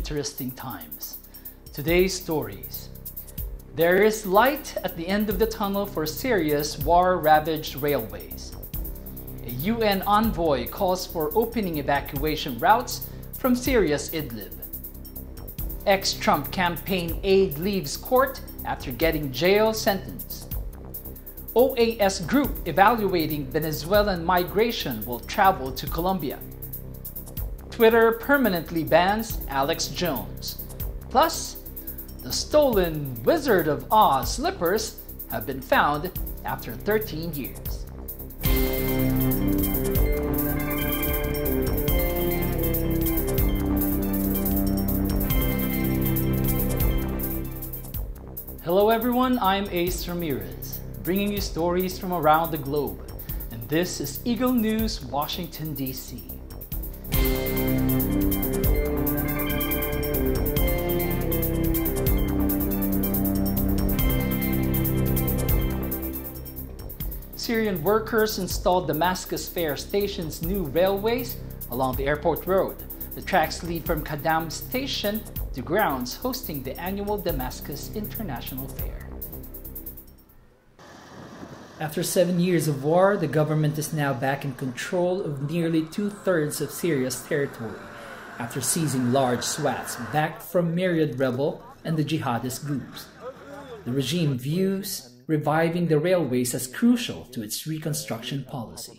interesting times. Today's stories. There is light at the end of the tunnel for Syria's war-ravaged railways. A UN envoy calls for opening evacuation routes from Syria's Idlib. Ex-Trump campaign aide leaves court after getting jail sentence. OAS group evaluating Venezuelan migration will travel to Colombia. Twitter permanently bans Alex Jones. Plus, the stolen Wizard of Oz slippers have been found after 13 years. Hello everyone, I'm Ace Ramirez, bringing you stories from around the globe, and this is Eagle News, Washington, D.C. Syrian workers installed Damascus Fair Station's new railways along the airport road. The tracks lead from Kadam Station to grounds hosting the annual Damascus International Fair. After 7 years of war, the government is now back in control of nearly 2/3 of Syria's territory after seizing large swaths back from myriad rebel and the jihadist groups. The regime views reviving the railways as crucial to its reconstruction policy.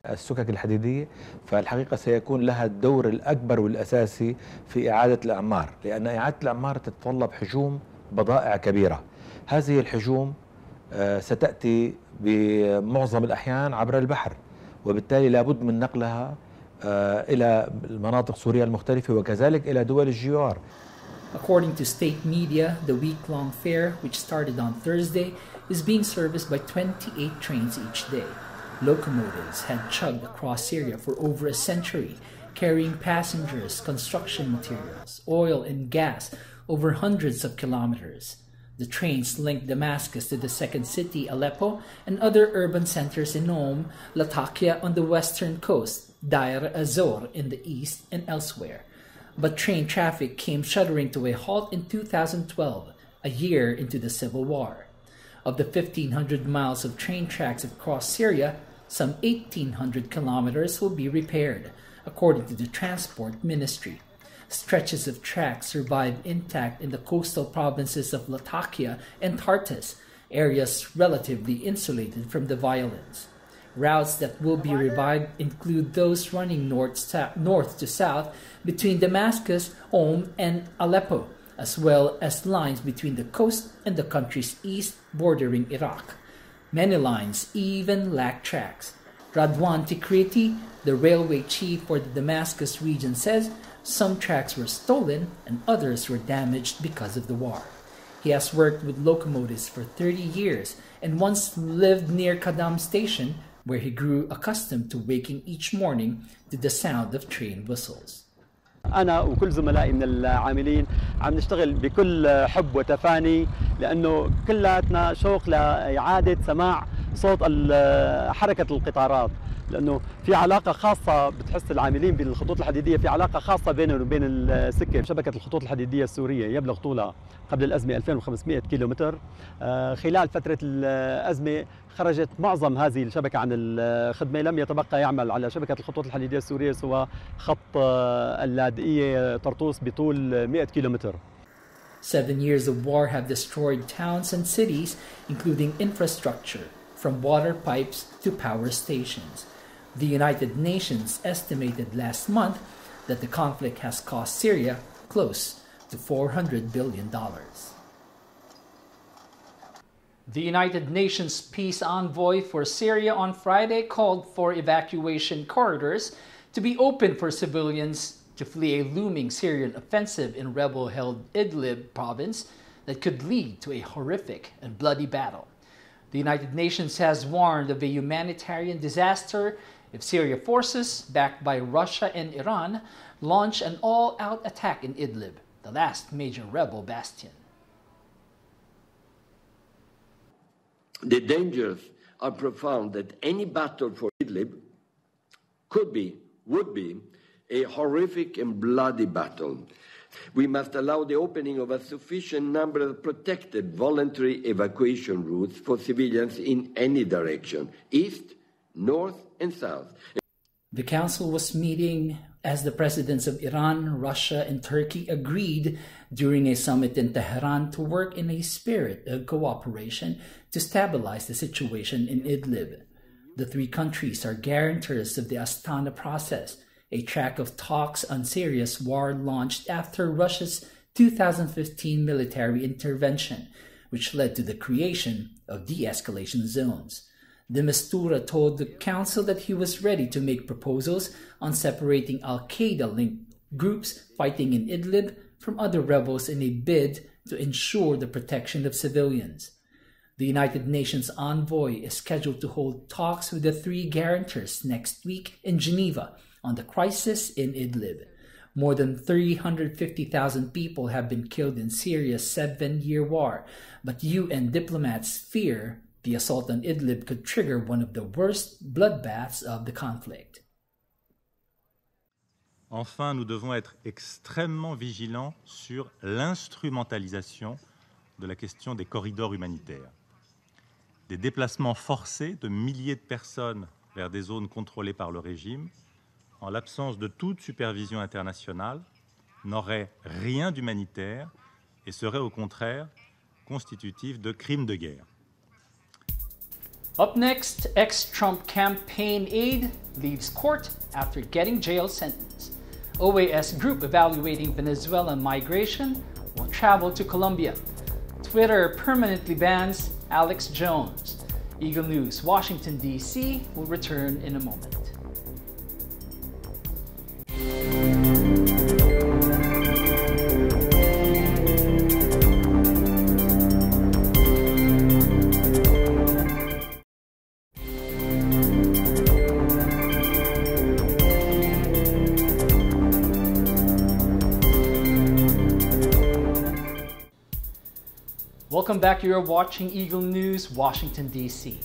السكك الحديدية فالحقيقة سيكون لها الدور الأكبر والأساسي في إعادة الأعمار، لأن إعادة الأعمار تتطلب حجوم بضائع كبيرة. هذه الحجوم ستأتي بمعظم الأحيان عبر البحر، وبالتالي لابد من نقلها إلى المناطق سوريا المختلفة وكذلك إلى دول الجوار. According to state media, the week-long fair, which started on Thursday, is being serviced by 28 trains each day. Locomotives had chugged across Syria for over a century, carrying passengers, construction materials, oil and gas over hundreds of kilometers. The trains linked Damascus to the second city, Aleppo, and other urban centers in Latakia on the western coast, Deir ez-Zor in the east, and elsewhere. But train traffic came shuddering to a halt in 2012, a year into the civil war. Of the 1,500 miles of train tracks across Syria, some 1,800 kilometers will be repaired, according to the Transport Ministry. Stretches of tracks survive intact in the coastal provinces of Latakia and Tartus, areas relatively insulated from the violence. Routes that will be revived include those running north to south between Damascus, and Aleppo, as well as lines between the coast and the country's east bordering Iraq. Many lines even lack tracks. Radwan Tikriti, the railway chief for the Damascus region, says some tracks were stolen and others were damaged because of the war. He has worked with locomotives for 30 years and once lived near Kadam Station, where he grew accustomed to waking each morning to the sound of train whistles. أنا وكل زملائي من العاملين عم نشتغل بكل حب وتفاني، لأنه كلاتنا شوق لإعادة سماع صوت حركة القطارات، لأنه في علاقة خاصة بتحس العاملين بالخطوط الحديدية، في علاقة خاصة بينهم وبين السكة. شبكة الخطوط الحديدية السورية يبلغ طولها قبل الأزمة 2500 كيلومتر. خلال فترة الأزمة خرجت معظم هذه الشبكة عن الخدمة، لم يتبقى يعمل على شبكة الخطوط الحديدية السورية سوى خط اللاذقية طرطوس بطول 100 كيلومتر. 7 years of war have destroyed towns and cities, including infrastructure, from water pipes to power stations. The United Nations estimated last month that the conflict has cost Syria close to $400 billion. The United Nations peace envoy for Syria on Friday called for evacuation corridors to be open for civilians to flee a looming Syrian offensive in rebel-held Idlib province that could lead to a horrific and bloody battle. The United Nations has warned of a humanitarian disaster if Syria forces, backed by Russia and Iran, launch an all-out attack in Idlib, the last major rebel bastion. The dangers are profound that any battle for Idlib would be a horrific and bloody battle. We must allow the opening of a sufficient number of protected voluntary evacuation routes for civilians in any direction, east, north, and south. The council was meeting as the presidents of Iran, Russia, and Turkey agreed during a summit in Tehran to work in a spirit of cooperation to stabilize the situation in Idlib. The three countries are guarantors of the Astana process, a track of talks on Syria's war launched after Russia's 2015 military intervention, which led to the creation of de-escalation zones. De Mistura told the council that he was ready to make proposals on separating Al-Qaeda-linked groups fighting in Idlib from other rebels in a bid to ensure the protection of civilians. The United Nations envoy is scheduled to hold talks with the three guarantors next week in Geneva on the crisis in Idlib. More than 350,000 people have been killed in Syria's 7-year war, but UN diplomats fear the assault on Idlib could trigger one of the worst bloodbaths of the conflict. Enfin, nous devons être extrêmement vigilants sur l'instrumentalisation de la question des corridors humanitaires. Des déplacements forcés de milliers de personnes vers des zones contrôlées par le régime, en l'absence de toute supervision internationale, n'auraient rien d'humanitaire et seraient au contraire constitutifs de crimes de guerre. Up next, ex-Trump campaign aide leaves court after getting jail sentence. OAS group evaluating Venezuelan migration will travel to Colombia. Twitter permanently bans Alex Jones. Eagle News, Washington, D.C. will return in a moment. Welcome back. You're watching Eagle News, Washington, D.C.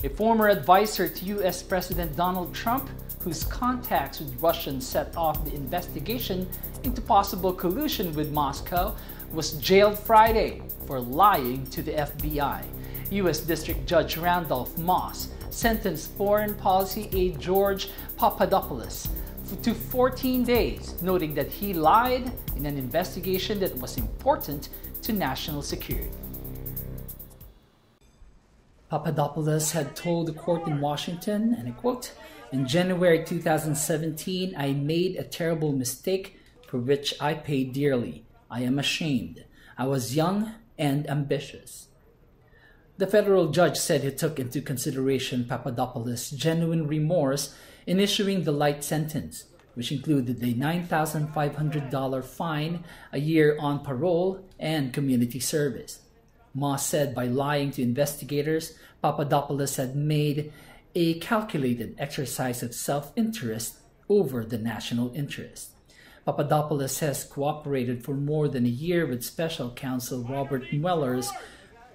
A former advisor to U.S. President Donald Trump, whose contacts with Russians set off the investigation into possible collusion with Moscow, was jailed Friday for lying to the FBI. U.S. District Judge Randolph Moss sentenced foreign policy aide George Papadopoulos to 14 days, noting that he lied in an investigation that was important to national security. Papadopoulos had told the court in Washington, and I quote, "In January 2017, I made a terrible mistake for which I paid dearly. I am ashamed. I was young and ambitious." The federal judge said he took into consideration Papadopoulos' genuine remorse in issuing the light sentence, which included a $9,500 fine, a year on parole, and community service. Moss said by lying to investigators, Papadopoulos had made a calculated exercise of self-interest over the national interest. Papadopoulos has cooperated for more than a year with Special Counsel Robert Mueller's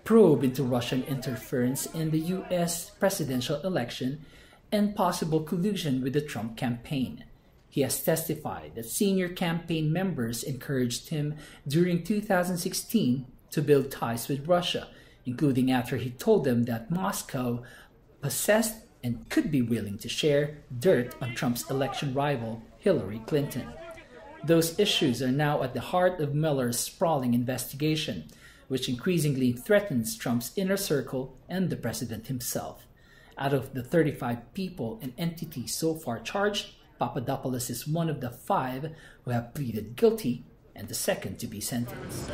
probe into Russian interference in the U.S. presidential election and possible collusion with the Trump campaign. He has testified that senior campaign members encouraged him during 2016 to build ties with Russia, including after he told them that Moscow possessed and could be willing to share dirt on Trump's election rival, Hillary Clinton. Those issues are now at the heart of Mueller's sprawling investigation, which increasingly threatens Trump's inner circle and the president himself. Out of the 35 people and entities so far charged, Papadopoulos is one of the 5 who have pleaded guilty and the second to be sentenced.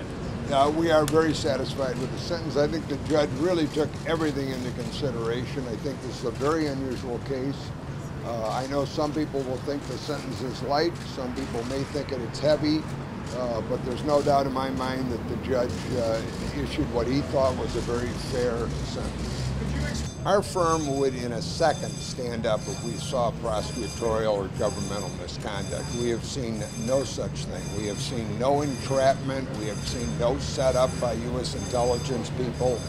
We are very satisfied with the sentence. I think the judge really took everything into consideration. I think this is a very unusual case. I know some people will think the sentence is light. Some people may think it's heavy. But there's no doubt in my mind that the judge issued what he thought was a very fair sentence. Our firm would, in a second, stand up if we saw prosecutorial or governmental misconduct. We have seen no such thing. We have seen no entrapment. We have seen no setup by U.S. intelligence people.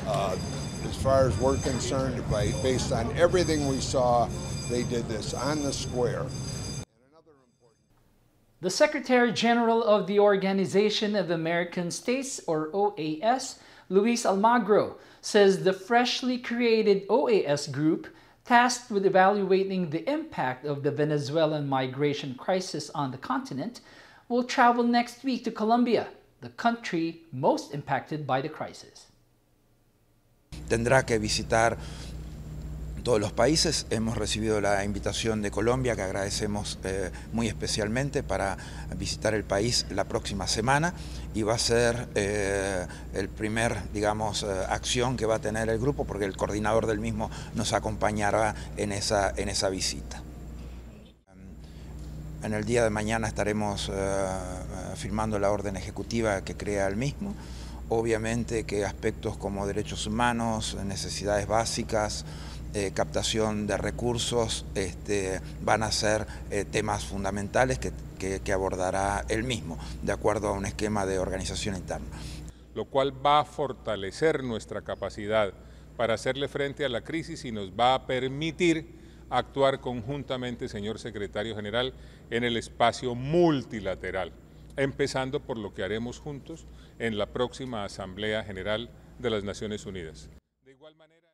As far as we're concerned, based on everything we saw, they did this on the square. The Secretary General of the Organization of American States, or OAS, Luis Almagro, says the freshly created OAS group, tasked with evaluating the impact of the Venezuelan migration crisis on the continent, will travel next week to Colombia, the country most impacted by the crisis. Tendrá que visitar todos los países. Hemos recibido la invitación de Colombia, que agradecemos muy especialmente, para visitar el país la próxima semana, y va a ser el primer, digamos, acción que va a tener el grupo, porque el coordinador del mismo nos acompañará en esa visita. En el día de mañana estaremos firmando la orden ejecutiva que crea el mismo. Obviamente que aspectos como derechos humanos, necesidades básicas, captación de recursos, van a ser temas fundamentales que abordará el mismo, de acuerdo a un esquema de organización interna. Lo cual va a fortalecer nuestra capacidad para hacerle frente a la crisis y nos va a permitir actuar conjuntamente, señor Secretario General, en el espacio multilateral, empezando por lo que haremos juntos en la próxima Asamblea General de las Naciones Unidas. De igual manera,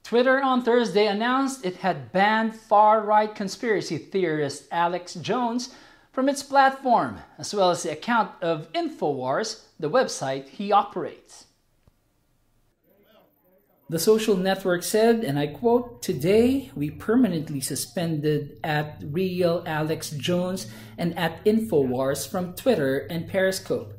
Twitter on Thursday announced it had banned far-right conspiracy theorist Alex Jones from its platform, as well as the account of InfoWars, the website he operates. The social network said, and I quote, "Today, we permanently suspended at Real Alex Jones and at InfoWars from Twitter and Periscope.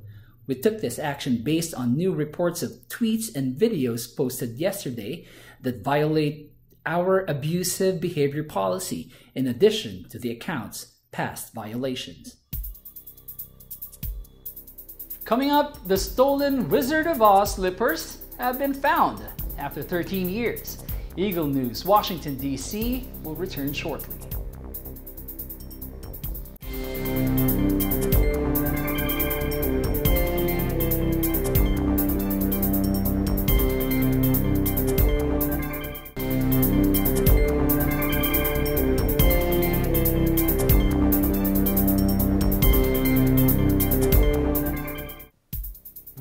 We took this action based on new reports of tweets and videos posted yesterday that violate our abusive behavior policy, in addition to the account's past violations." Coming up, the stolen Wizard of Oz slippers have been found after 13 years. Eagle News, Washington, D.C. will return shortly.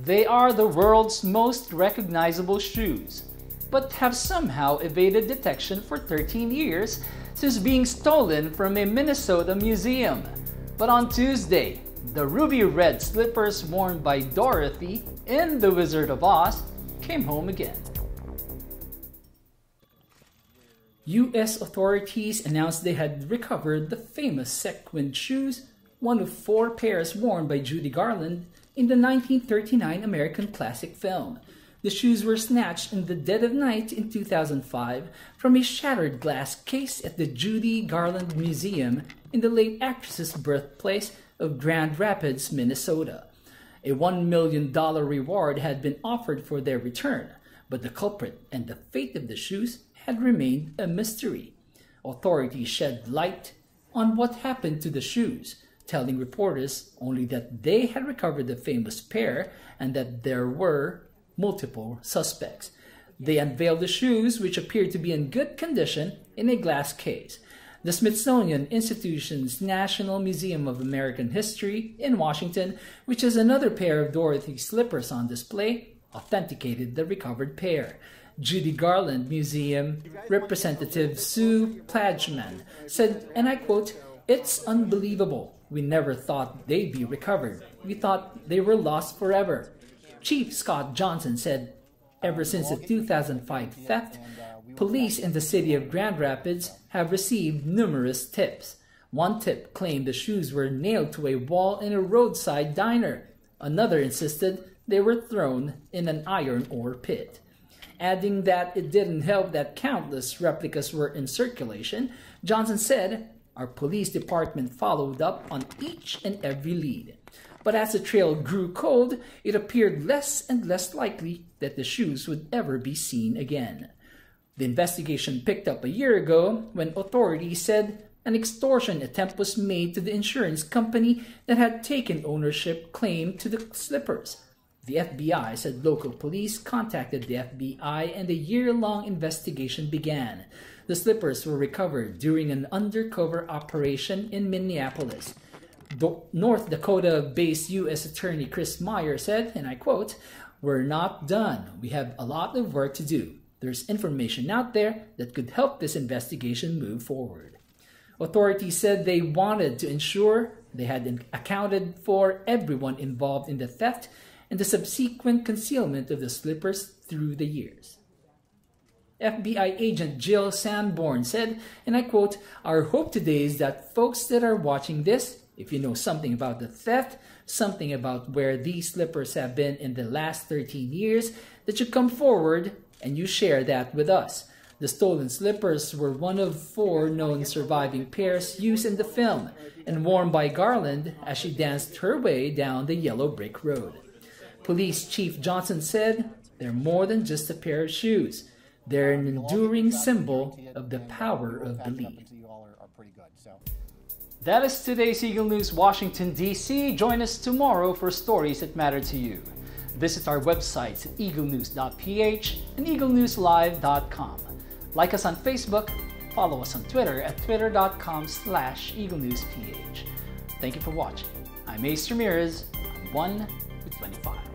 They are the world's most recognizable shoes, but have somehow evaded detection for 13 years since being stolen from a Minnesota museum. But on Tuesday, the ruby red slippers worn by Dorothy in The Wizard of Oz came home again. U.S. authorities announced they had recovered the famous sequined shoes, one of 4 pairs worn by Judy Garland in the 1939 American classic film. The shoes were snatched in the dead of night in 2005 from a shattered glass case at the Judy Garland Museum in the late actress's birthplace of Grand Rapids, Minnesota. A $1 million reward had been offered for their return, but the culprit and the fate of the shoes had remained a mystery. Authorities shed light on what happened to the shoes, telling reporters only that they had recovered the famous pair and that there were multiple suspects. They unveiled the shoes, which appeared to be in good condition, in a glass case. The Smithsonian Institution's National Museum of American History in Washington, which has another pair of Dorothy slippers on display, authenticated the recovered pair. Judy Garland Museum representative Sue Plagman said, and I quote, "It's unbelievable. We never thought they'd be recovered. We thought they were lost forever." Chief Scott Johnson said, ever since the 2005 theft, police in the city of Grand Rapids have received numerous tips. One tip claimed the shoes were nailed to a wall in a roadside diner. Another insisted they were thrown in an iron ore pit. Adding that it didn't help that countless replicas were in circulation, Johnson said, "Our police department followed up on each and every lead. But as the trail grew cold, it appeared less and less likely that the shoes would ever be seen again." The investigation picked up a year ago when authorities said an extortion attempt was made to the insurance company that had taken ownership claim to the slippers. The FBI said local police contacted the FBI and a year-long investigation began. The slippers were recovered during an undercover operation in Minneapolis. North Dakota-based U.S. Attorney Chris Meyer said, and I quote, "We're not done. We have a lot of work to do. There's information out there that could help this investigation move forward." Authorities said they wanted to ensure they had accounted for everyone involved in the theft and the subsequent concealment of the slippers through the years. FBI agent Jill Sanborn said, and I quote, "Our hope today is that folks that are watching this, if you know something about the theft, something about where these slippers have been in the last 13 years, that you come forward and you share that with us." The stolen slippers were one of 4 known surviving pairs used in the film and worn by Garland as she danced her way down the yellow brick road. Police Chief Johnson said, "They're more than just a pair of shoes. They're an enduring symbol of the power of belief." That is today's Eagle News Washington, D.C. Join us tomorrow for stories that matter to you. Visit our websites at Eaglenews.PH and EagleNewsLive.com. Like us on Facebook, follow us on Twitter at twitter.com/EagleNewsPH. Thank you for watching. I'm Ace Ramirez on 1 with 25.